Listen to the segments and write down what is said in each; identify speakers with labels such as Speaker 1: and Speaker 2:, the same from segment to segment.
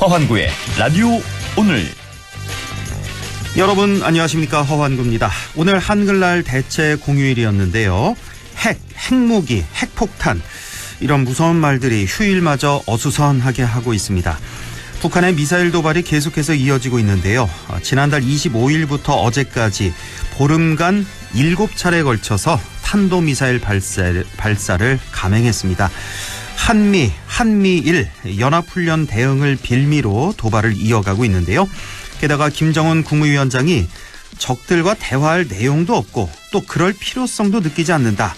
Speaker 1: 허환구의 라디오 오늘.
Speaker 2: 여러분 안녕하십니까, 허환구입니다. 오늘 한글날 대체 공휴일이었는데요. 핵무기, 핵폭탄 이런 무서운 말들이 휴일마저 어수선하게 하고 있습니다. 북한의 미사일 도발이 계속해서 이어지고 있는데요. 지난달 25일부터 어제까지 보름간 7차례에 걸쳐서 탄도미사일 발사를 감행했습니다. 한미일 연합훈련 대응을 빌미로 도발을 이어가고 있는데요. 게다가 김정은 국무위원장이 적들과 대화할 내용도 없고 또 그럴 필요성도 느끼지 않는다.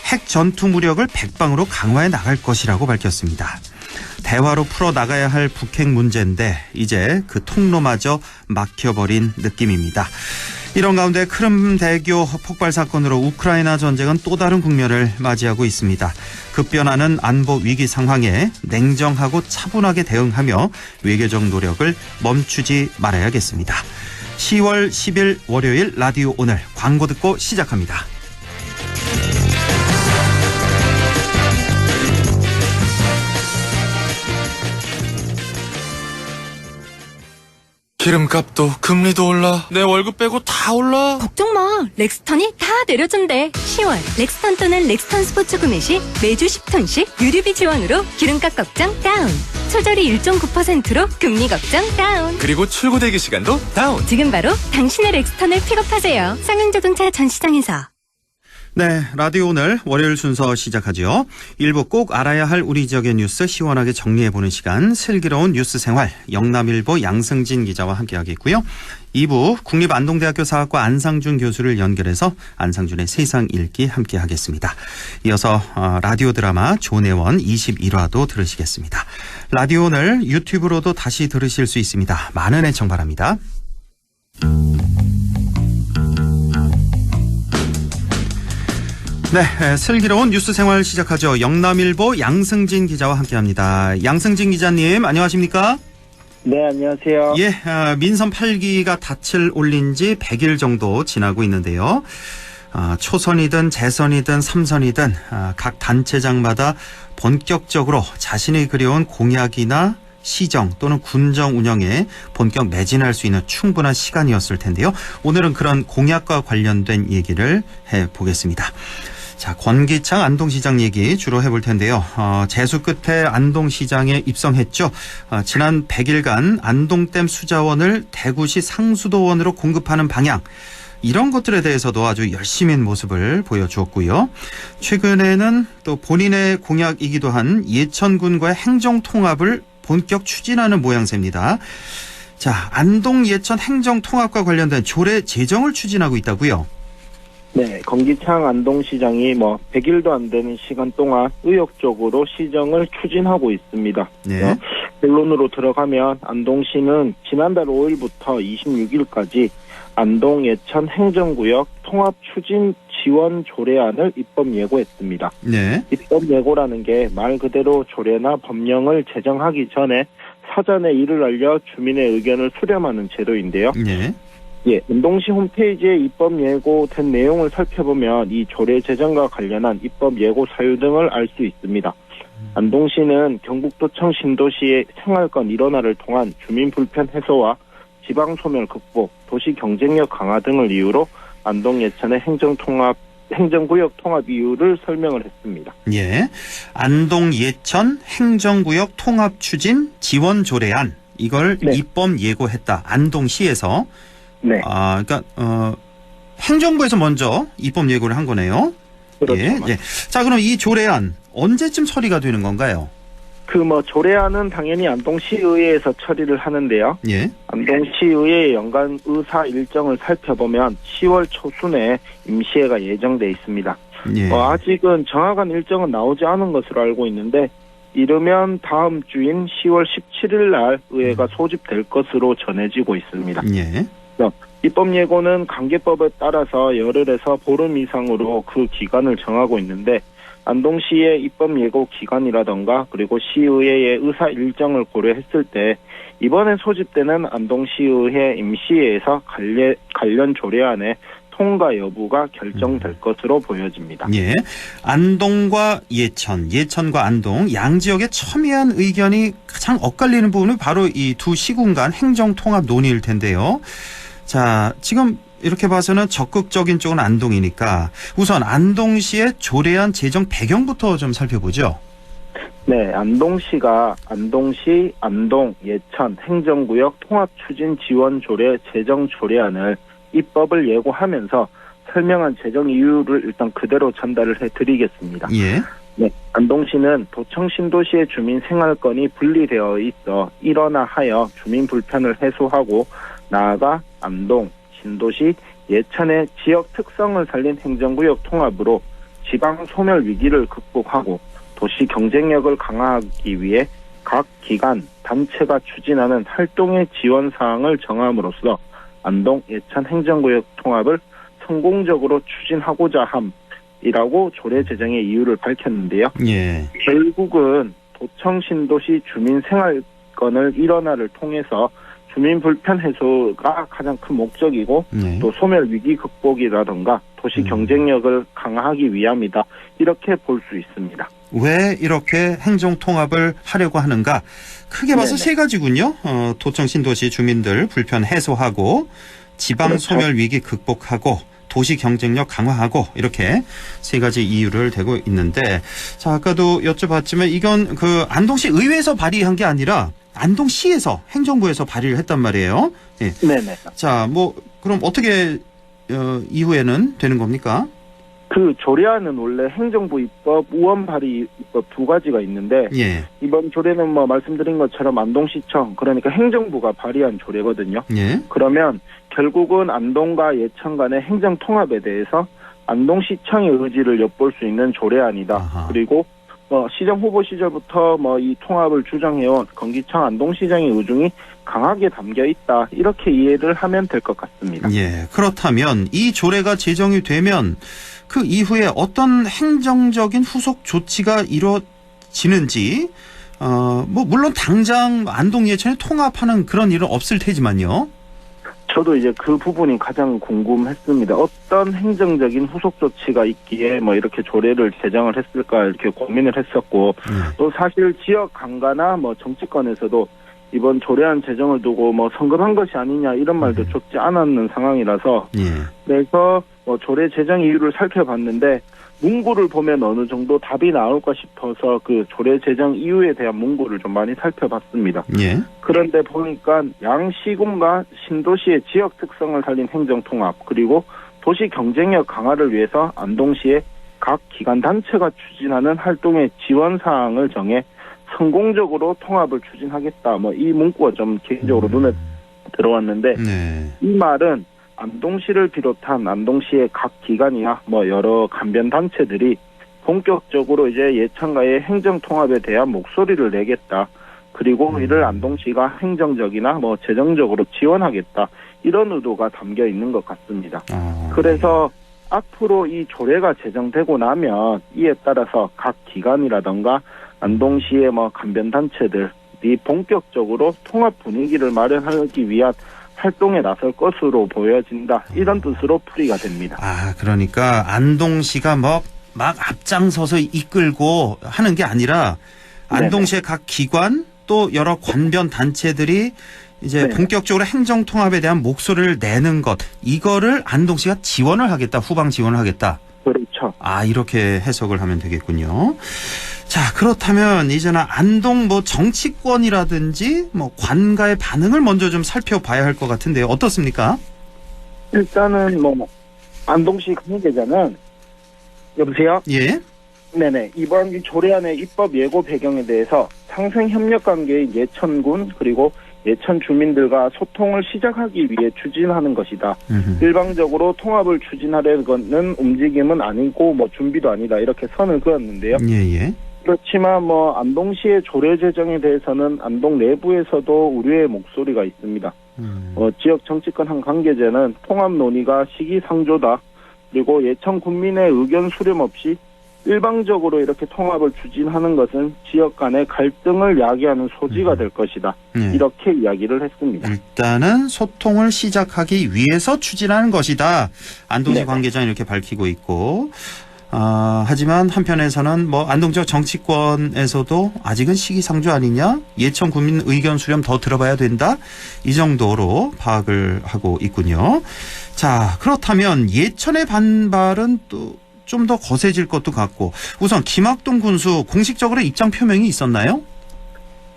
Speaker 2: 핵 전투 무력을 백방으로 강화해 나갈 것이라고 밝혔습니다. 대화로 풀어나가야 할 북핵 문제인데 이제 그 통로마저 막혀버린 느낌입니다. 이런 가운데 크림 대교 폭발 사건으로 우크라이나 전쟁은 또 다른 국면을 맞이하고 있습니다. 급변하는 안보 위기 상황에 냉정하고 차분하게 대응하며 외교적 노력을 멈추지 말아야겠습니다. 10월 10일 월요일 라디오 오늘 광고 듣고 시작합니다.
Speaker 3: 기름값도 금리도 올라. 내 월급 빼고 다 올라.
Speaker 4: 걱정 마. 렉스턴이 다 내려준대. 10월 렉스턴 또는 렉스턴 스포츠 구매 시 매주 10톤씩 유류비 지원으로 기름값 걱정 다운. 초절이 1.9%로 금리 걱정 다운.
Speaker 3: 그리고 출고 대기 시간도 다운.
Speaker 4: 지금 바로 당신의 렉스턴을 픽업하세요. 상용자동차 전시장에서.
Speaker 2: 네, 라디오 오늘 월요일 순서 시작하죠. 1부 꼭 알아야 할 우리 지역의 뉴스 시원하게 정리해보는 시간, 슬기로운 뉴스 생활, 영남일보 양승진 기자와 함께하겠고요. 2부 국립안동대학교 사학과 안상준 교수를 연결해서 안상준의 세상 읽기 함께하겠습니다. 이어서 라디오 드라마 조내원 21화도 들으시겠습니다. 라디오 오늘 유튜브로도 다시 들으실 수 있습니다. 많은 애청 바랍니다. 네, 슬기로운 뉴스 생활 시작하죠. 영남일보 양승진 기자와 함께합니다. 양승진 기자님, 안녕하십니까?
Speaker 5: 네, 안녕하세요.
Speaker 2: 예, 민선 8기가 닻을 올린 지 100일 정도 지나고 있는데요. 초선이든 재선이든 삼선이든 각 단체장마다 본격적으로 자신이 그려온 공약이나 시정 또는 군정 운영에 본격 매진할 수 있는 충분한 시간이었을 텐데요. 오늘은 그런 공약과 관련된 얘기를 해보겠습니다. 자, 권기창 안동시장 얘기 주로 해볼 텐데요. 재수 끝에 안동시장에 입성했죠. 지난 100일간 안동댐 수자원을 대구시 상수도원으로 공급하는 방향, 이런 것들에 대해서도 아주 열심인 모습을 보여주었고요. 최근에는 또 본인의 공약이기도 한 예천군과의 행정통합을 본격 추진하는 모양새입니다. 자, 안동 예천 행정통합과 관련된 조례 제정을 추진하고 있다고요?
Speaker 5: 네, 권기창 안동시장이 100일도 안 되는 시간 동안 의욕적으로 시정을 추진하고 있습니다.
Speaker 2: 네.
Speaker 5: 본론으로 들어가면 안동시는 지난달 5일부터 26일까지 안동 예천 행정구역 통합 추진 지원 조례안을 입법 예고했습니다. 네. 입법 예고라는 게 말 그대로 조례나 법령을 제정하기 전에 사전에 이를 알려 주민의 의견을 수렴하는 제도인데요. 네. 예, 안동시 홈페이지에 입법 예고된 내용을 살펴보면 이 조례 제정과 관련한 입법 예고 사유 등을 알 수 있습니다. 안동시는 경북도청 신도시의 생활권 일원화를 통한 주민 불편 해소와 지방 소멸 극복, 도시 경쟁력 강화 등을 이유로 안동 예천의 행정구역 통합 이유를 설명을 했습니다.
Speaker 2: 예, 안동 예천 행정구역 통합 추진 지원 조례안, 이걸 네. 입법 예고했다. 안동시에서. 네. 그러니까 행정부에서 먼저 입법 예고를 한 거네요.
Speaker 5: 그렇죠.
Speaker 2: 예, 예. 자, 그럼 이 조례안 언제쯤 처리가 되는 건가요?
Speaker 5: 조례안은 당연히 안동시의회에서 처리를 하는데요. 예. 안동시의회의 연간 의사 일정을 살펴보면 10월 초순에 임시회가 예정돼 있습니다. 예. 아직은 정확한 일정은 나오지 않은 것으로 알고 있는데 이르면 다음 주인 10월 17일 날 의회가 소집될 것으로 전해지고 있습니다. 예. 입법 예고는 관계법에 따라서 열흘에서 보름 이상으로 그 기간을 정하고 있는데 안동시의 입법 예고 기간이라던가 그리고 시의회의 의사 일정을 고려했을 때 이번에 소집되는 안동시의회 임시회에서 관련 조례안의 통과 여부가 결정될 것으로 보여집니다.
Speaker 2: 예. 안동과 예천, 예천과 안동 양 지역의 첨예한 의견이 가장 엇갈리는 부분은 바로 이 두 시군 간 행정 통합 논의일 텐데요. 자, 지금 이렇게 봐서는 적극적인 쪽은 안동이니까 우선 안동시의 조례안 제정 배경부터 좀 살펴보죠.
Speaker 5: 네, 안동시가 안동시 안동 예천 행정구역 통합추진지원조례 제정 조례안을 입법을 예고하면서 설명한 제정 이유를 일단 그대로 전달을 해드리겠습니다.
Speaker 2: 예.
Speaker 5: 네, 안동시는 도청 신도시의 주민 생활권이 분리되어 있어 일원화하여 주민 불편을 해소하고 나아가 안동, 신도시, 예천의 지역 특성을 살린 행정구역 통합으로 지방 소멸 위기를 극복하고 도시 경쟁력을 강화하기 위해 각 기관, 단체가 추진하는 활동의 지원 사항을 정함으로써 안동, 예천 행정구역 통합을 성공적으로 추진하고자 함이라고 조례 제정의 이유를 밝혔는데요.
Speaker 2: 예.
Speaker 5: 결국은 도청 신도시 주민 생활권을 일원화를 통해서 주민 불편 해소가 가장 큰 목적이고
Speaker 2: 네.
Speaker 5: 또 소멸 위기 극복이라든가 도시 경쟁력을 강화하기 위함이다. 이렇게 볼 수 있습니다.
Speaker 2: 왜 이렇게 행정 통합을 하려고 하는가? 크게 봐서
Speaker 5: 네네.
Speaker 2: 세 가지군요. 도청 신도시 주민들 불편 해소하고 지방
Speaker 5: 그렇죠.
Speaker 2: 소멸 위기 극복하고 도시 경쟁력 강화하고 이렇게 세 가지 이유를 대고 있는데 자, 아까도 여쭤봤지만 이건 그 안동시 의회에서 발의한 게 아니라 안동시에서 행정부에서 발의를 했단 말이에요. 예.
Speaker 5: 네네.
Speaker 2: 자, 뭐 그럼 어떻게 이후에는 되는 겁니까?
Speaker 5: 그 조례안은 원래 행정부 입법, 우원 발의 입법 두 가지가 있는데
Speaker 2: 예.
Speaker 5: 이번 조례는 뭐 말씀드린 것처럼 안동시청 그러니까 행정부가 발의한 조례거든요.
Speaker 2: 예.
Speaker 5: 그러면 결국은 안동과 예천 간의 행정 통합에 대해서 안동시청의 의지를 엿볼 수 있는 조례안이다.
Speaker 2: 아하.
Speaker 5: 그리고 시정 후보 시절부터 이 통합을 주장해온 건기청 안동시장의 의중이 강하게 담겨 있다. 이렇게 이해를 하면 될 것 같습니다.
Speaker 2: 예. 그렇다면 이 조례가 제정이 되면 그 이후에 어떤 행정적인 후속 조치가 이루어지는지 뭐 물론 당장 안동 예천에 통합하는 그런 일은 없을 테지만요.
Speaker 5: 저도 이제 그 부분이 가장 궁금했습니다. 어떤 행정적인 후속 조치가 있기에 이렇게 조례를 제정을 했을까 이렇게 고민을 했었고 또 사실 지역 강가나 정치권에서도 이번 조례안 제정을 두고 성급한 것이 아니냐 이런 말도 적지 않았는 상황이라서
Speaker 2: 예.
Speaker 5: 그래서 조례 제정 이유를 살펴봤는데 문구를 보면 어느 정도 답이 나올까 싶어서 그 조례 제정 이유에 대한 문구를 좀 많이 살펴봤습니다.
Speaker 2: 예.
Speaker 5: 그런데 보니까 양시군과 신도시의 지역 특성을 살린 행정통합 그리고 도시 경쟁력 강화를 위해서 안동시의 각 기관 단체가 추진하는 활동의 지원 사항을 정해 성공적으로 통합을 추진하겠다. 이 문구가 좀 개인적으로 눈에 들어왔는데
Speaker 2: 네.
Speaker 5: 이 말은 안동시를 비롯한 안동시의 각 기관이나 여러 간변 단체들이 본격적으로 이제 예천과의 행정 통합에 대한 목소리를 내겠다. 그리고 이를 안동시가 행정적이나 재정적으로 지원하겠다. 이런 의도가 담겨 있는 것 같습니다. 그래서 앞으로 이 조례가 제정되고 나면 이에 따라서 각 기관이라던가 안동시의 간변 단체들이 본격적으로 통합 분위기를 마련하기 위한 활동에 나설 것으로 보여진다. 이런 뜻으로 풀이가 됩니다.
Speaker 2: 그러니까 안동시가 막 앞장서서 이끌고 하는 게 아니라 안동시의 각 기관 또 여러 관변 단체들이 이제 본격적으로 행정 통합에 대한 목소리를 내는 것 이거를 안동시가 지원을 하겠다. 후방 지원을 하겠다.
Speaker 5: 그렇죠.
Speaker 2: 이렇게 해석을 하면 되겠군요. 자, 그렇다면 이제는 안동 정치권이라든지 관가의 반응을 먼저 좀 살펴봐야 할 것 같은데요. 어떻습니까?
Speaker 5: 일단은 안동시 관계자는 여보세요?
Speaker 2: 예.
Speaker 5: 네네. 이번 이 조례안의 입법 예고 배경에 대해서 상생 협력 관계인 예천군 그리고 예천 주민들과 소통을 시작하기 위해 추진하는 것이다. 일방적으로 통합을 추진하려는 움직임은 아니고 준비도 아니다. 이렇게 선을 그었는데요.
Speaker 2: 예.
Speaker 5: 그렇지만 안동시의 조례 제정에 대해서는 안동 내부에서도 우려의 목소리가 있습니다. 지역 정치권 한 관계자는 통합 논의가 시기상조다. 그리고 예천 군민의 의견 수렴 없이 일방적으로 이렇게 통합을 추진하는 것은 지역 간의 갈등을 야기하는 소지가 될 것이다.
Speaker 2: 네.
Speaker 5: 이렇게 이야기를 했습니다.
Speaker 2: 일단은 소통을 시작하기 위해서 추진하는 것이다. 안동시
Speaker 5: 네.
Speaker 2: 관계자는 이렇게 밝히고 있고, 하지만 한편에서는 뭐 안동 지역 정치권에서도 아직은 시기상조 아니냐, 예천 국민 의견 수렴 더 들어봐야 된다, 이 정도로 파악을 하고 있군요. 자, 그렇다면 예천의 반발은 또 좀 더 거세질 것도 같고, 우선 김학동 군수 공식적으로 입장 표명이 있었나요?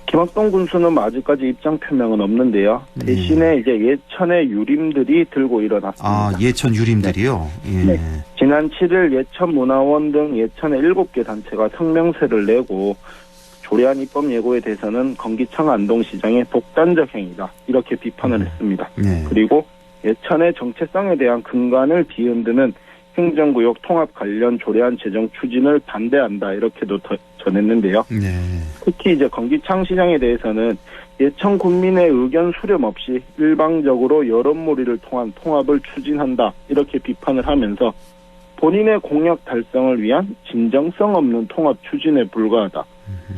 Speaker 5: 김학동 군수는 아직까지 입장 표명은 없는데요. 대신에 이제 예천의 유림들이 들고 일어났습니다.
Speaker 2: 아, 예천 유림들이요? 예.
Speaker 5: 네. 지난 7일 예천문화원 등 예천의 7개 단체가 성명서를 내고 조례안 입법 예고에 대해서는 건기청 안동시장의 독단적 행위다, 이렇게 비판을 했습니다.
Speaker 2: 네.
Speaker 5: 그리고 예천의 정체성에 대한 근간을 뒤흔드는 행정구역 통합 관련 조례안 제정 추진을 반대한다, 이렇게도 전했는데요.
Speaker 2: 네.
Speaker 5: 특히 이제 건기창 시장에 대해서는 예천 국민의 의견 수렴 없이 일방적으로 여론몰이를 통한 통합을 추진한다, 이렇게 비판을 하면서 본인의 공약 달성을 위한 진정성 없는 통합 추진에 불과하다,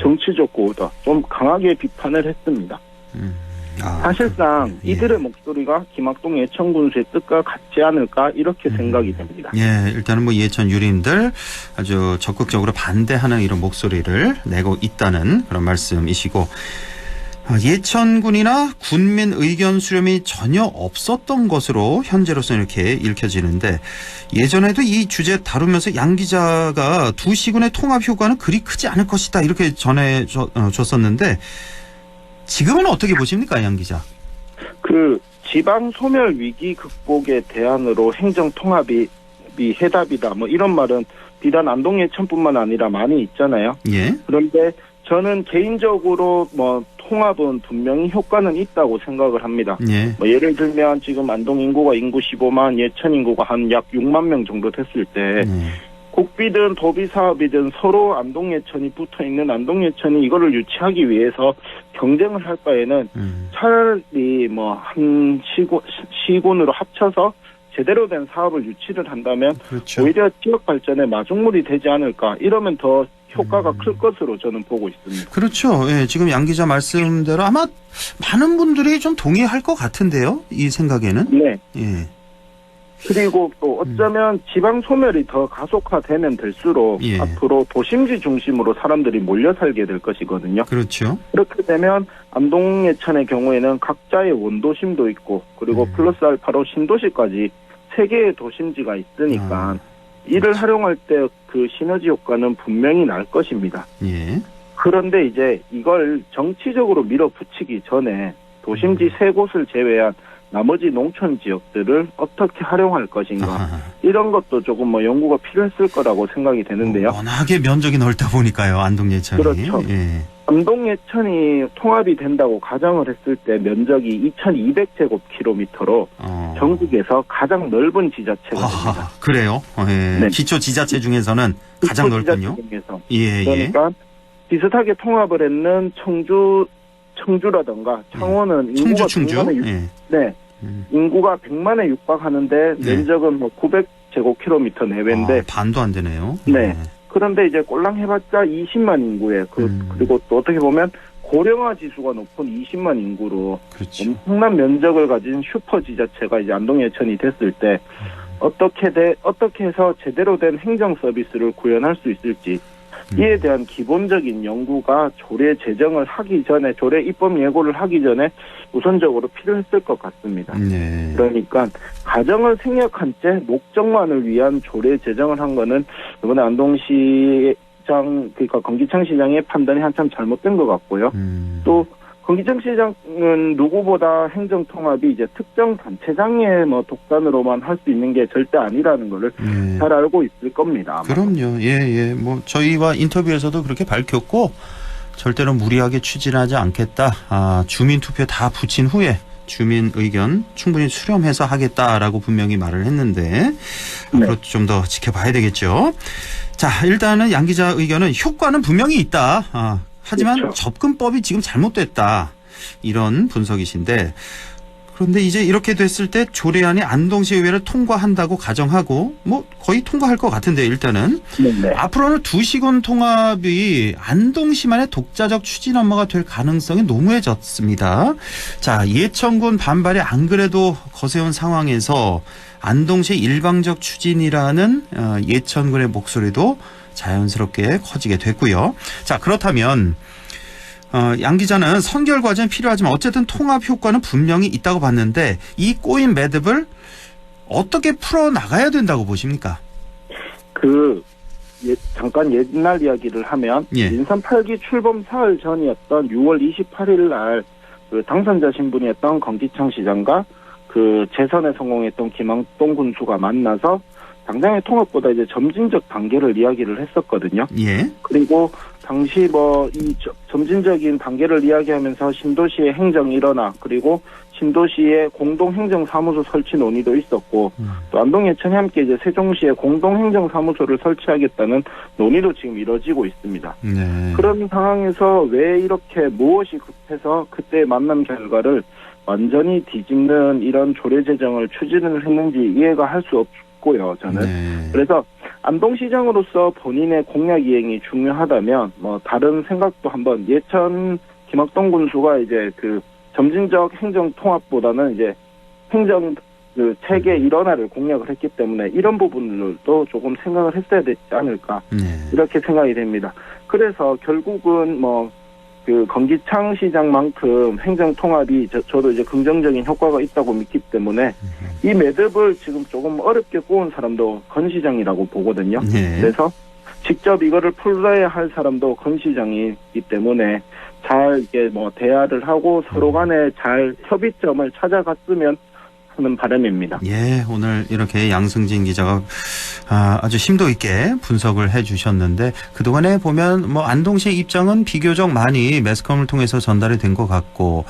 Speaker 5: 정치적 고의다, 좀 강하게 비판을 했습니다. 사실상
Speaker 2: 예.
Speaker 5: 이들의 목소리가 김학동 예천 군수의 뜻과 같지 않을까, 이렇게 생각이 됩니다.
Speaker 2: 예, 일단은 뭐 예천 유림들 아주 적극적으로 반대하는 이런 목소리를 내고 있다는 그런 말씀이시고, 예천군이나 군민 의견 수렴이 전혀 없었던 것으로 현재로서 이렇게 읽혀지는데, 예전에도 이 주제 다루면서 양 기자가 두 시군의 통합 효과는 그리 크지 않을 것이다, 이렇게 전해줬었는데, 지금은 어떻게 보십니까, 양 기자?
Speaker 5: 그 지방 소멸 위기 극복의 대안으로 행정 통합이 해답이다, 뭐 이런 말은 비단 안동 예천뿐만 아니라 많이 있잖아요.
Speaker 2: 예.
Speaker 5: 그런데 저는 개인적으로 뭐 통합은 분명히 효과는 있다고 생각을 합니다.
Speaker 2: 예.
Speaker 5: 뭐 예를 들면 지금 안동 인구가 인구 15만, 예천 인구가 한 약 6만 명 정도 됐을 때 국비든 도비 사업이든 서로 안동 예천이 붙어 있는 안동 예천이 이거를 유치하기 위해서 경쟁을 할 바에는 차라리 뭐 한 시군으로 합쳐서 제대로 된 사업을 유치를 한다면
Speaker 2: 그렇죠.
Speaker 5: 오히려 지역 발전에 마중물이 되지 않을까, 이러면 더 효과가 클 것으로 저는 보고 있습니다.
Speaker 2: 그렇죠. 예, 지금 양 기자 말씀대로 아마 많은 분들이 좀 동의할 것 같은데요, 이 생각에는.
Speaker 5: 네.
Speaker 2: 예.
Speaker 5: 그리고 또 어쩌면 지방 소멸이 더 가속화되면 될수록
Speaker 2: 예.
Speaker 5: 앞으로 도심지 중심으로 사람들이 몰려 살게 될 것이거든요.
Speaker 2: 그렇죠.
Speaker 5: 그렇게 되면 안동 예천의 경우에는 각자의 원도심도 있고, 그리고 플러스 알파로 신도시까지 3개의 도심지가 있으니까 이를 활용할 때 그 시너지 효과는 분명히 날 것입니다.
Speaker 2: 예.
Speaker 5: 그런데 이제 이걸 정치적으로 밀어붙이기 전에 도심지 3곳을 제외한 나머지 농촌 지역들을 어떻게 활용할 것인가,
Speaker 2: 아하.
Speaker 5: 이런 것도 조금 뭐 연구가 필요했을 거라고 생각이 되는데요.
Speaker 2: 워낙에 면적이 넓다 보니까요, 안동 예천이.
Speaker 5: 그렇죠.
Speaker 2: 예.
Speaker 5: 안동 예천이 통합이 된다고 가정을 했을 때 면적이 2,200제곱킬로미터로 전국에서 가장 넓은 지자체가 됩니다.
Speaker 2: 그래요? 예.
Speaker 5: 네.
Speaker 2: 기초 지자체 중에서는 가장 넓군요.
Speaker 5: 지자체 중에서.
Speaker 2: 예, 예.
Speaker 5: 그러니까 비슷하게 통합을 했는 청주라던가 창원은 인구가
Speaker 2: 충주.
Speaker 5: 100만에
Speaker 2: 예.
Speaker 5: 네. 인구가 100만에 육박하는데
Speaker 2: 네.
Speaker 5: 면적은 뭐 900제곱킬로미터 내외인데
Speaker 2: 반도 안 되네요.
Speaker 5: 네.
Speaker 2: 예.
Speaker 5: 그런데 이제 꼴랑 해봤자 20만 인구에 그리고 또 어떻게 보면 고령화 지수가 높은 20만 인구로
Speaker 2: 그렇죠.
Speaker 5: 엄청난 면적을 가진 슈퍼 지자체가 이제 안동 예천이 됐을 때 어떻게 해서 제대로 된 행정 서비스를 구현할 수 있을지, 이에 대한 기본적인 연구가 조례 제정을 하기 전에, 조례 입법 예고를 하기 전에 우선적으로 필요했을 것 같습니다.
Speaker 2: 네.
Speaker 5: 그러니까 가정을 생략한 채 목적만을 위한 조례 제정을 한 거는 이번에 안동시장, 그러니까 건기창 시장의 판단이 한참 잘못된 것 같고요. 또 건기창 시장은 누구보다 행정통합이 이제 특정 단체장의 뭐 독단으로만 할 수 있는 게 절대 아니라는 거를 잘 알고 있을 겁니다. 아마.
Speaker 2: 그럼요. 예. 뭐 저희와 인터뷰에서도 그렇게 밝혔고, 절대로 무리하게 추진하지 않겠다. 주민 투표 다 붙인 후에 주민 의견 충분히 수렴해서 하겠다라고 분명히 말을 했는데, 앞으로 좀 더 지켜봐야 되겠죠. 자, 일단은 양 기자 의견은 효과는 분명히 있다. 하지만
Speaker 5: 그렇죠.
Speaker 2: 접근법이 지금 잘못됐다, 이런 분석이신데, 그런데 이제 이렇게 됐을 때 조례안이 안동시 의회를 통과한다고 가정하고 뭐 거의 통과할 것 같은데 일단은
Speaker 5: 네.
Speaker 2: 앞으로는 두시군 통합이 안동시만의 독자적 추진 업무가 될 가능성이 농후해졌습니다. 자, 예천군 반발이 안 그래도 거세온 상황에서 안동시 일방적 추진이라는 예천군의 목소리도 자연스럽게 커지게 됐고요. 자, 그렇다면 양 기자는 선결 과정이 필요하지만 어쨌든 통합 효과는 분명히 있다고 봤는데 이 꼬인 매듭을 어떻게 풀어나가야 된다고 보십니까?
Speaker 5: 잠깐 옛날 이야기를 하면 인삼 8기 출범 사흘 전이었던 6월 28일 날 그 당선자 신분이었던 건기창 시장과 그 재선에 성공했던 김학동 군수가 만나서 당장의 통합보다 이제 점진적 단계를 이야기를 했었거든요.
Speaker 2: 예.
Speaker 5: 그리고 당시 이 점진적인 단계를 이야기하면서 신도시의 행정 일원화 그리고 신도시의 공동행정사무소 설치 논의도 있었고 또 안동 예천이 함께 이제 세종시에 공동행정사무소를 설치하겠다는 논의도 지금 이뤄지고 있습니다.
Speaker 2: 네.
Speaker 5: 그런 상황에서 왜 이렇게 무엇이 급해서 그때 만남 결과를 완전히 뒤집는 이런 조례 제정을 추진을 했는지 이해가 할 수 없고요, 저는.
Speaker 2: 네.
Speaker 5: 그래서 안동시장으로서 본인의 공약 이행이 중요하다면 뭐 다른 생각도 한번 예천 김학동 군수가 이제 그 점진적 행정 통합보다는 이제 행정 그 체계 일원화를 공약을 했기 때문에 이런 부분들도 조금 생각을 했어야 되지 않을까 이렇게 생각이 됩니다. 그래서 결국은 그 건기창 시장만큼 행정 통합이 저도 이제 긍정적인 효과가 있다고 믿기 때문에 이 매듭을 지금 조금 어렵게 꼬은 사람도 건 시장이라고 보거든요. 그래서 직접 이거를 풀어야 할 사람도 건 시장이기 때문에 잘 이게 대화를 하고 서로 간에 잘 협의점을 찾아갔으면 하는 바람입니다.
Speaker 2: 예, 오늘 이렇게 양승진 기자가 아주 심도 있게 분석을 해주셨는데 그동안에 보면 안동시의 입장은 비교적 많이 매스컴을 통해서 전달이 된 것 같고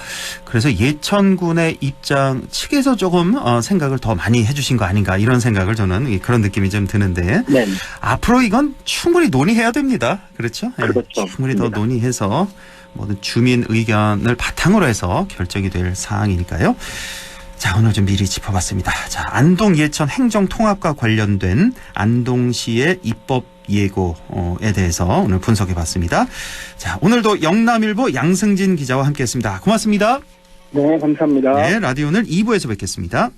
Speaker 2: 그래서 예천군의 입장 측에서 조금 생각을 더 많이 해주신 거 아닌가 이런 생각을 저는 그런 느낌이 좀 드는데
Speaker 5: 네.
Speaker 2: 앞으로 이건 충분히 논의해야 됩니다. 그렇죠?
Speaker 5: 그렇죠.
Speaker 2: 충분히 더 논의해서 모든 주민 의견을 바탕으로 해서 결정이 될 사항이니까요. 자, 오늘 좀 미리 짚어봤습니다. 자, 안동 예천 행정 통합과 관련된 안동시의 입법 예고에 대해서 오늘 분석해봤습니다. 자, 오늘도 영남일보 양승진 기자와 함께했습니다. 고맙습니다.
Speaker 5: 네, 감사합니다.
Speaker 2: 네, 라디오 오늘 2부에서 뵙겠습니다.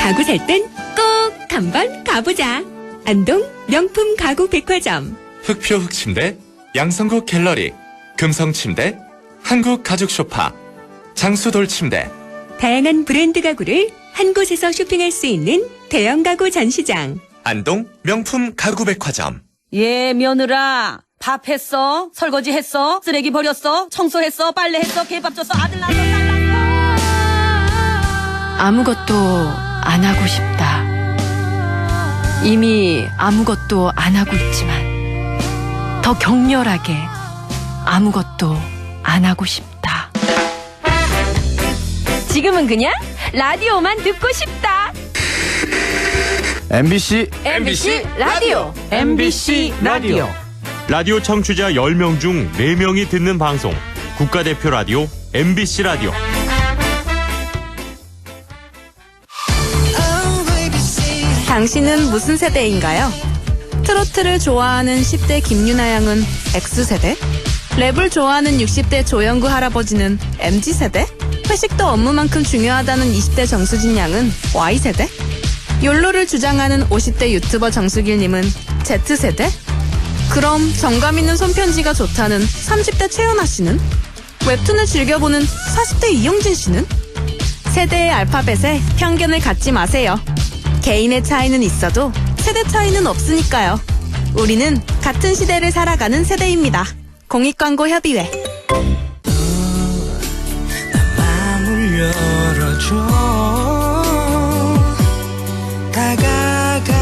Speaker 4: 가구 살 땐 꼭 한번 가보자. 안동 명품 가구 백화점.
Speaker 3: 흑표 흑침대, 양성국 갤러리, 금성침대, 한국 가죽 소파, 장수돌 침대.
Speaker 4: 다양한 브랜드 가구를 한 곳에서 쇼핑할 수 있는 대형 가구 전시장.
Speaker 3: 안동 명품 가구 백화점.
Speaker 6: 예, 며느라. 밥 했어? 설거지 했어? 쓰레기 버렸어? 청소했어? 빨래했어? 개밥 줬어? 아들 낳았어? 딸 낳았어?
Speaker 7: 아무것도 안 하고 싶다. 이미 아무것도 안 하고 있지만 더 격렬하게 아무것도 안 하고 싶다.
Speaker 4: 지금은 그냥 라디오만 듣고 싶다.
Speaker 1: MBC
Speaker 7: 라디오. MBC 라디오.
Speaker 1: 라디오 청취자 10명 중 4명이 듣는 방송 국가대표 라디오 MBC 라디오.
Speaker 8: 당신은 무슨 세대인가요? 트로트를 좋아하는 10대 김유나 양은 X세대? 랩을 좋아하는 60대 조영구 할아버지는 MZ세대? 회식도 업무만큼 중요하다는 20대 정수진 양은 Y세대? 욜로를 주장하는 50대 유튜버 정수길님은 Z세대? 그럼 정감 있는 손편지가 좋다는 30대 최연아 씨는? 웹툰을 즐겨보는 40대 이용진 씨는? 세대의 알파벳에 편견을 갖지 마세요. 개인의 차이는 있어도 세대 차이는 없으니까요. 우리는 같은 시대를 살아가는 세대입니다. 공익광고협의회.
Speaker 9: 마음을 열어줘. 다가가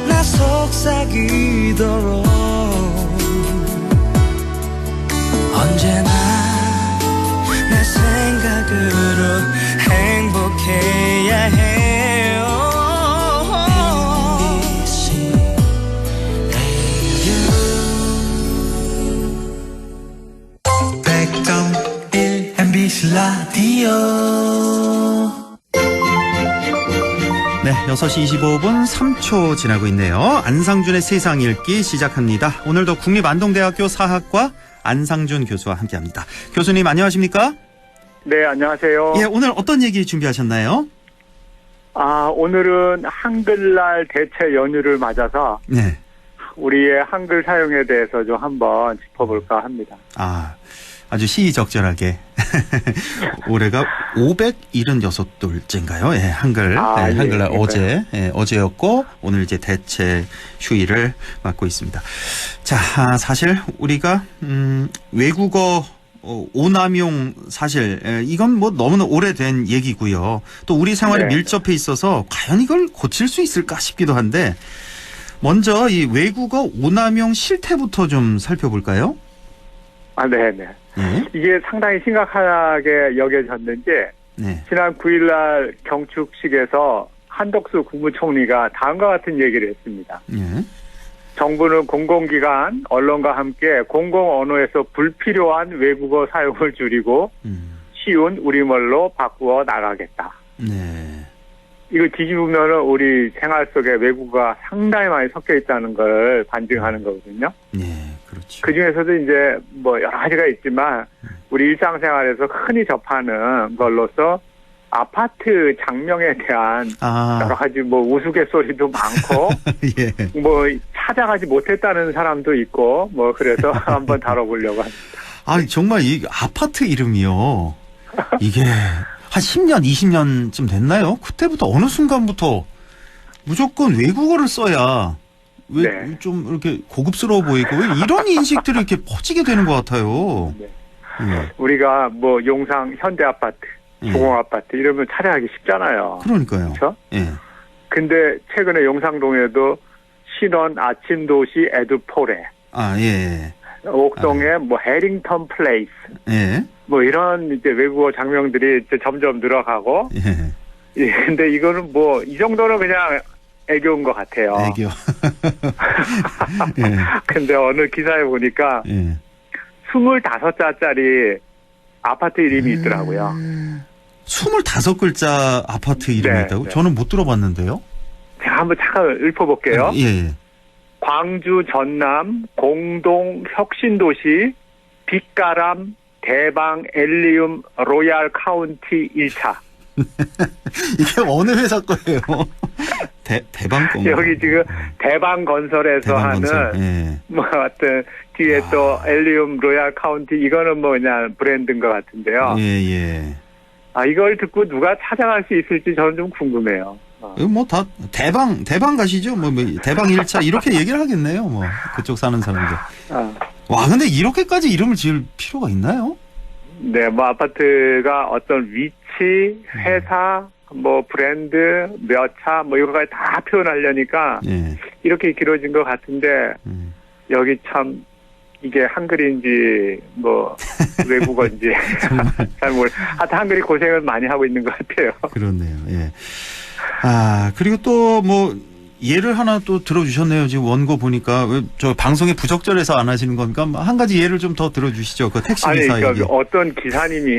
Speaker 9: 나 속삭이도록 언제나 내
Speaker 2: 네, 6시 25분 3초 지나고 있네요. 안상준의 세상 읽기 시작합니다. 오늘도 국립안동대학교 사학과 안상준 교수와 함께합니다. 교수님 안녕하십니까?
Speaker 10: 네, 안녕하세요.
Speaker 2: 예, 오늘 어떤 얘기 준비하셨나요?
Speaker 10: 오늘은 한글날 대체 연휴를 맞아서
Speaker 2: 네. 우리의
Speaker 10: 한글 사용에 대해서 좀 한번 짚어볼까 합니다.
Speaker 2: 아주 시의적절하게 올해가 576돌째인가요? 예, 한글. 네, 한글날 어제, 어제였고 오늘 이제 대체 휴일을 맞고 있습니다. 자, 사실 우리가 외국어 오남용 사실 이건 뭐 너무나 오래된 얘기고요. 또 우리 생활에 밀접해 있어서 과연 이걸 고칠 수 있을까 싶기도 한데 먼저 이 외국어 오남용 실태부터 좀 살펴볼까요?
Speaker 10: 네네. 이게 상당히 심각하게 여겨졌는지 지난 9일날 경축식에서 한덕수 국무총리가 다음과 같은 얘기를 했습니다. 정부는 공공기관, 언론과 함께 공공언어에서 불필요한 외국어 사용을 줄이고 쉬운 우리말로 바꾸어 나가겠다. 이거 뒤집으면 우리 생활 속에 외국어가 상당히 많이 섞여 있다는 걸 반증하는 거거든요.
Speaker 2: 그렇죠.
Speaker 10: 그 중에서도 이제 뭐 여러 가지가 있지만 우리 일상생활에서 흔히 접하는 걸로서 아파트 장명에 대한 여러 가지 뭐 우스갯소리도 많고 뭐 찾아가지 못했다는 사람도 있고 뭐 그래서 한번 다뤄보려고 합니다.
Speaker 2: 정말 이 아파트 이름이요. 이게 한 10년, 20년쯤 됐나요? 그때부터 어느 순간부터 무조건 외국어를 써야 좀 이렇게 고급스러워 보이고 이런 인식들이 이렇게 퍼지게 되는 것 같아요.
Speaker 10: 우리가 뭐 용상 현대아파트, 조공아파트 이러면 찾아가기 쉽잖아요.
Speaker 2: 그러니까요.
Speaker 10: 그렇죠? 근데 최근에 용상동에도 신원 아침도시 에듀포레, 옥동에 뭐 해링턴 플레이스, 뭐 이런 이제 외국어 장명들이 이제 점점 늘어가고, 근데 이거는 뭐 이 정도는 그냥 애교인 것 같아요.
Speaker 2: 애교.
Speaker 10: 근데 어느 기사에 보니까 25자짜리 아파트 이름이 있더라고요.
Speaker 2: 25글자 아파트 이름이 있다고? 저는 못 들어봤는데요.
Speaker 10: 제가 한번 잠깐 읊어볼게요.
Speaker 2: 예.
Speaker 10: 광주 전남 공동 혁신도시 빛가람 대방 엘리움 로얄 카운티 1차.
Speaker 2: 이게 어느 회사 거예요? 대방건설.
Speaker 10: 여기 지금 대방건설에서 하는 뭐 하여튼 뒤에 또 엘리움 로얄 카운티 이거는 뭐 그냥 브랜드인 것 같은데요. 이걸 듣고 누가 찾아갈 수 있을지 저는 좀 궁금해요.
Speaker 2: 뭐 다 대방 가시죠? 뭐 대방 1차 이렇게 얘기를 하겠네요. 뭐 그쪽 사는 사람들. 와, 근데 이렇게까지 이름을 지을 필요가 있나요?
Speaker 10: 네, 뭐 아파트가 어떤 위치, 회사, 뭐 브랜드, 몇 차, 뭐 이거까지 다 표현하려니까 이렇게 길어진 것 같은데 여기 참 이게 한글인지 뭐 외국어인지 잘 모르. 하여튼 한글이 고생을 많이 하고 있는 것 같아요.
Speaker 2: 그렇네요. 그리고 또 뭐 예를 하나 또 들어주셨네요. 지금 원고 보니까 저 방송에 부적절해서 안 하시는 건가? 한 가지 예를 좀 더 들어주시죠. 그 택시 기사 얘기.
Speaker 10: 그러니까 어떤 기사님이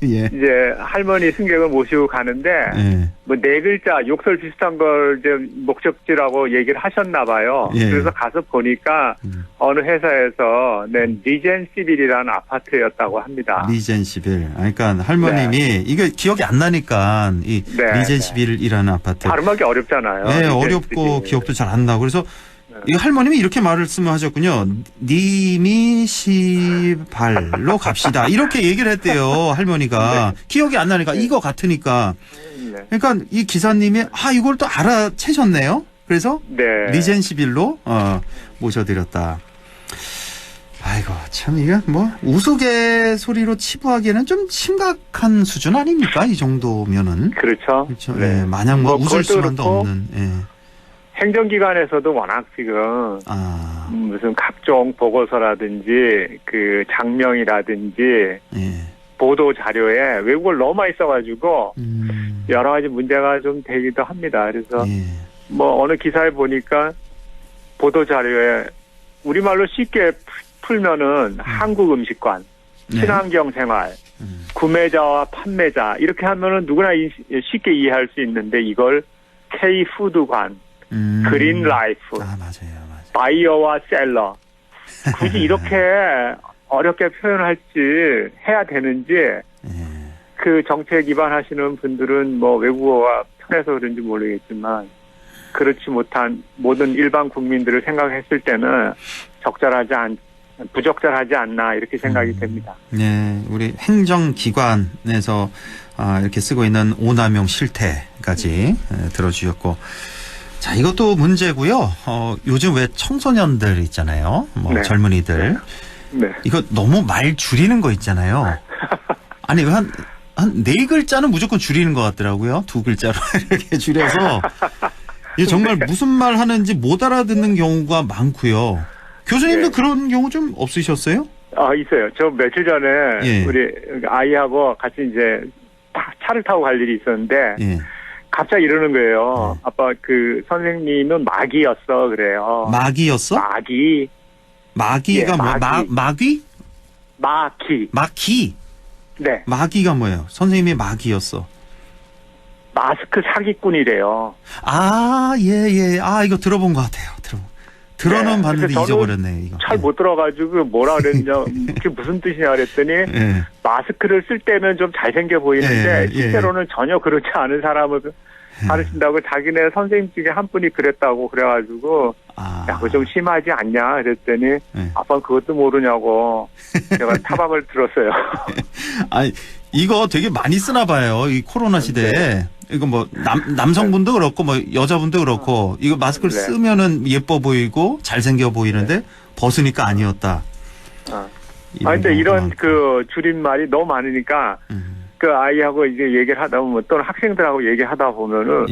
Speaker 10: 이제 할머니 승객을 모시고 가는데 뭐 4글자 욕설 비슷한 걸 이제 목적지라고 얘기를 하셨나 봐요. 그래서 가서 보니까 어느 회사에서 낸 리젠시빌이라는 아파트였다고 합니다.
Speaker 2: 리젠시빌. 그러니까 할머님이 이게 기억이 안 나니까 이 리젠시빌이라는 아파트.
Speaker 10: 발음하기 어렵잖아요.
Speaker 2: 어렵고 기억도 잘 안 나고 그래서 이 할머님이 이렇게 말씀하셨군요. 니미시발로 갑시다. 이렇게 얘기를 했대요. 할머니가. 기억이 안 나니까 이거 같으니까. 그러니까 이 기사님이 이걸 또 알아채셨네요. 그래서 리젠시빌로 모셔드렸다. 아이고 참 이게 뭐 우스갯소리로 치부하기에는 좀 심각한 수준 아닙니까? 이 정도면은.
Speaker 10: 그렇죠.
Speaker 2: 마냥 뭐 웃을 수만도 없는.
Speaker 10: 행정기관에서도 워낙 지금 무슨 각종 보고서라든지 그 장명이라든지 보도 자료에 외국어를 너무 많이 써가지고 여러 가지 문제가 좀 되기도 합니다. 그래서 뭐 어느 기사에 보니까 보도 자료에 우리말로 쉽게 풀면은 한국 음식관, 친환경 생활, 구매자와 판매자 이렇게 하면은 누구나 쉽게 이해할 수 있는데 이걸 K푸드관, 그린 라이프,
Speaker 2: 맞아요.
Speaker 10: 바이어와 셀러. 굳이 이렇게 어렵게 표현할지 해야 되는지 그 정책 위반하시는 분들은 뭐 외국어가 편해서 그런지 모르겠지만 그렇지 못한 모든 일반 국민들을 생각했을 때는 부적절하지 않나 이렇게 생각이 됩니다.
Speaker 2: 네, 우리 행정기관에서 이렇게 쓰고 있는 오남용 실태까지 들어주셨고, 자, 이것도 문제고요. 요즘 왜 청소년들 있잖아요. 뭐
Speaker 10: 네.
Speaker 2: 젊은이들.
Speaker 10: 네.
Speaker 2: 이거 너무 말 줄이는 거 있잖아요. 아니, 한 네 글자는 무조건 줄이는 것 같더라고요. 두 글자로 이렇게 줄여서. 이게 정말 무슨 말 하는지 못 알아듣는 경우가 많고요. 교수님도
Speaker 10: 네.
Speaker 2: 그런 경우 좀 없으셨어요?
Speaker 10: 있어요. 저 며칠 전에
Speaker 2: 예.
Speaker 10: 우리 아이하고 같이 이제 차를 타고 갈 일이 있었는데
Speaker 2: 예.
Speaker 10: 갑자기 이러는 거예요. 아빠 그 선생님은 마귀였어 그래요.
Speaker 2: 마귀였어? 마귀가
Speaker 10: 예,
Speaker 2: 뭐야?
Speaker 10: 마귀.
Speaker 2: 마귀? 마귀?
Speaker 10: 네.
Speaker 2: 마귀가 뭐예요? 선생님이 마귀였어.
Speaker 10: 마스크 사기꾼이래요.
Speaker 2: 예. 이거 들어본 것 같아요. 들어는
Speaker 10: 네,
Speaker 2: 봤는데
Speaker 10: 그래서
Speaker 2: 잊어버렸네, 이거.
Speaker 10: 잘 못 들어가지고 뭐라 그랬냐, 그게 무슨 뜻이냐 그랬더니
Speaker 2: 예.
Speaker 10: 마스크를 쓸 때는 좀 잘생겨 보이는데
Speaker 2: 예.
Speaker 10: 실제로는 전혀 그렇지 않은 사람을 가르친다고 자기네 선생님 중에 한 분이 그랬다고 그래가지고 야, 그거 좀 심하지 않냐 그랬더니 아빠 그것도 모르냐고 제가 타박을 들었어요.
Speaker 2: 아니, 이거 되게 많이 쓰나 봐요. 이 코로나 시대에.
Speaker 10: 네.
Speaker 2: 이거 뭐 남성분도 그렇고 뭐 여자분도 그렇고 이거 마스크를
Speaker 10: 네.
Speaker 2: 쓰면은 예뻐 보이고 잘생겨 보이는데 벗으니까 아니었다.
Speaker 10: 근데 이런 그 줄임말이 너무 많으니까 그 아이하고 이제 얘기를 하다 보면 또는 학생들하고 얘기하다 보면은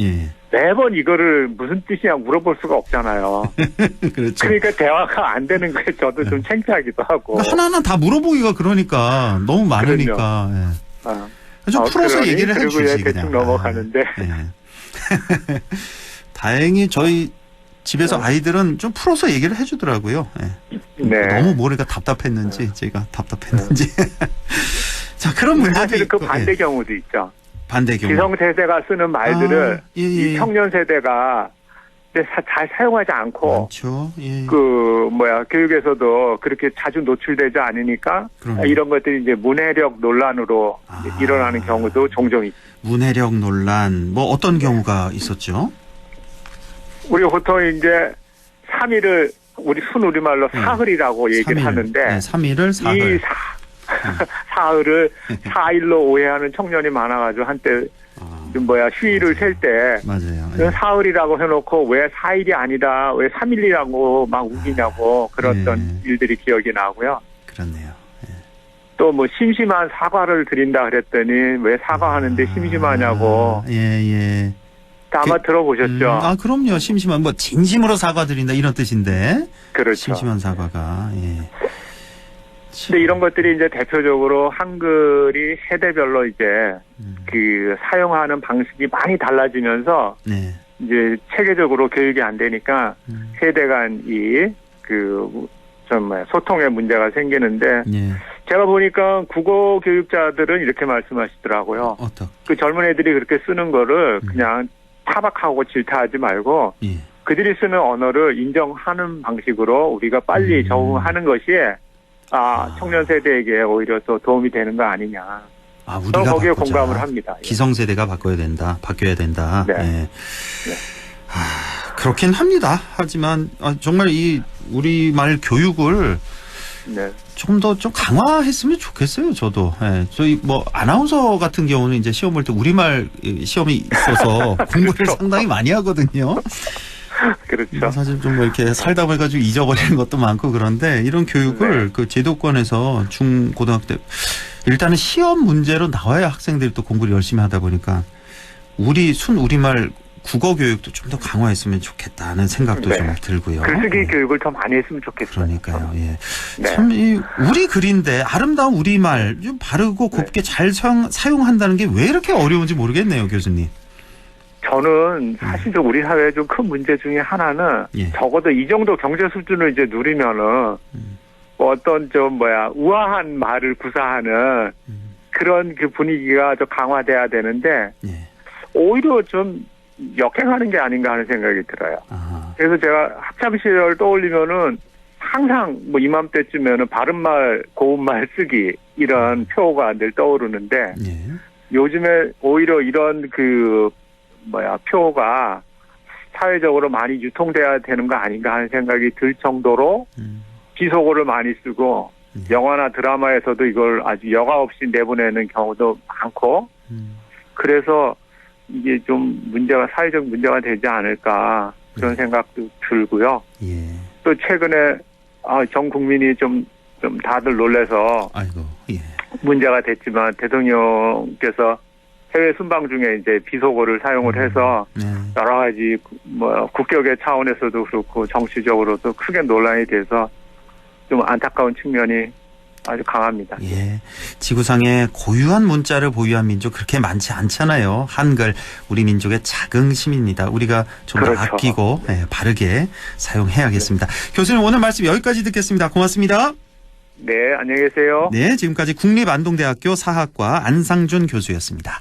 Speaker 10: 매번 이거를 무슨 뜻이냐 물어볼 수가 없잖아요.
Speaker 2: 그렇죠.
Speaker 10: 그러니까 대화가 안 되는 거에 저도 좀 창피하기도 하고.
Speaker 2: 하나하나 다 물어보기가 그러니까 너무 많으니까. 좀 풀어서 얘기를 해주지
Speaker 10: 대충
Speaker 2: 그냥.
Speaker 10: 넘어가는데.
Speaker 2: 다행히 저희 집에서 아이들은 좀 풀어서 얘기를 해주더라고요.
Speaker 10: 네.
Speaker 2: 너무 머리가 답답했는지 제가 답답했는지. 자, 그런 문제도
Speaker 10: 사실 그
Speaker 2: 있고,
Speaker 10: 반대 경우도 있죠.
Speaker 2: 반대 경우.
Speaker 10: 기성세대가 쓰는 말들을 이 청년 세대가 잘 사용하지 않고
Speaker 2: 많죠.
Speaker 10: 교육에서도 그렇게 자주 노출되지 않으니까 이런 것들이 이제 문해력 논란으로 일어나는 경우도 종종 있죠.
Speaker 2: 문해력 논란 뭐 어떤 경우가 있었죠?
Speaker 10: 우리 보통 이제 3일을 우리 순우리말로 사흘이라고 얘기를
Speaker 2: 3일.
Speaker 10: 하는데
Speaker 2: 3일을 사흘.
Speaker 10: 이 사흘을 4일로 오해하는 청년이 많아가지고 한때 휴일을 셀 때
Speaker 2: 맞아요.
Speaker 10: 사흘이라고 해놓고 왜 4일이 아니라 왜 3일이라고 막 우기냐고 그랬던 일들이 기억이 나고요.
Speaker 2: 그렇네요.
Speaker 10: 또 뭐 심심한 사과를 드린다 그랬더니 왜 사과하는데 심심하냐고. 아마 들어보셨죠?
Speaker 2: 그럼요. 심심한 뭐 진심으로 사과드린다 이런 뜻인데.
Speaker 10: 그렇죠.
Speaker 2: 심심한 사과가.
Speaker 10: 근데 이런 것들이 이제 대표적으로 한글이 세대별로 이제 그 사용하는 방식이 많이 달라지면서 이제 체계적으로 교육이 안 되니까 세대 간 소통의 문제가 생기는데 제가 보니까 국어 교육자들은 이렇게 말씀하시더라고요. 그 젊은 애들이 그렇게 쓰는 거를 그냥 타박하고 질타하지 말고 그들이 쓰는 언어를 인정하는 방식으로 우리가 빨리 적응하는 것이 청년 세대에게 오히려 더 도움이 되는 거 아니냐.
Speaker 2: 우리가
Speaker 10: 거기에
Speaker 2: 바꾸자.
Speaker 10: 공감을 합니다.
Speaker 2: 기성세대가 바뀌어야 된다. 그렇긴 합니다. 하지만 정말 이 우리말 교육을 좀 더 좀 강화했으면 좋겠어요. 저도. 저희 뭐 아나운서 같은 경우는 이제 시험 볼 때 우리말 시험이 있어서 공부를 상당히 많이 하거든요.
Speaker 10: 그렇죠.
Speaker 2: 사실 좀 뭐 이렇게 살다 보니까지고 잊어버리는 것도 많고 그런데 이런 교육을 그 제도권에서 중 고등학교 때 일단은 시험 문제로 나와야 학생들이 또 공부를 열심히 하다 보니까 우리말 국어 교육도 좀 더 강화했으면 좋겠다는 생각도 좀 들고요.
Speaker 10: 글쓰기 교육을 더 많이 했으면 좋겠어요.
Speaker 2: 그러니까요. 참 우리 글인데 아름다운 우리말 좀 바르고 곱게 잘 사용한다는 게 왜 이렇게 어려운지 모르겠네요, 교수님.
Speaker 10: 저는 사실 우리 사회의 좀 큰 문제 중에 하나는 적어도 이 정도 경제 수준을 이제 누리면은 어떤 우아한 말을 구사하는 그런 그 분위기가 좀 강화돼야 되는데 오히려 좀 역행하는 게 아닌가 하는 생각이 들어요.
Speaker 2: 아.
Speaker 10: 그래서 제가 학창 시절 떠올리면은 항상 뭐 이맘때쯤에는 바른말, 고운말 쓰기 이런 표가 늘 떠오르는데
Speaker 2: 예.
Speaker 10: 요즘에 오히려 이런 표가 사회적으로 많이 유통돼야 되는 거 아닌가 하는 생각이 들 정도로 비속어를 많이 쓰고 영화나 드라마에서도 이걸 아주 여과 없이 내보내는 경우도 많고 그래서 이게 좀 사회적 문제가 되지 않을까 그런 생각도 들고요.
Speaker 2: 예.
Speaker 10: 또 최근에 전 국민이 좀 다들 놀래서
Speaker 2: 아이고, 예.
Speaker 10: 문제가 됐지만 대통령께서 해외 순방 중에 이제 비속어를 사용을 해서 여러 가지 국격의 차원에서도 그렇고 정치적으로도 크게 논란이 돼서 좀 안타까운 측면이 아주 강합니다.
Speaker 2: 예. 지구상에 고유한 문자를 보유한 민족 그렇게 많지 않잖아요. 한글, 우리 민족의 자긍심입니다. 우리가 좀 더
Speaker 10: 그렇죠.
Speaker 2: 아끼고 바르게 사용해야겠습니다. 교수님 오늘 말씀 여기까지 듣겠습니다. 고맙습니다.
Speaker 10: 네, 안녕히 계세요.
Speaker 2: 네, 지금까지 국립안동대학교 사학과 안상준 교수였습니다.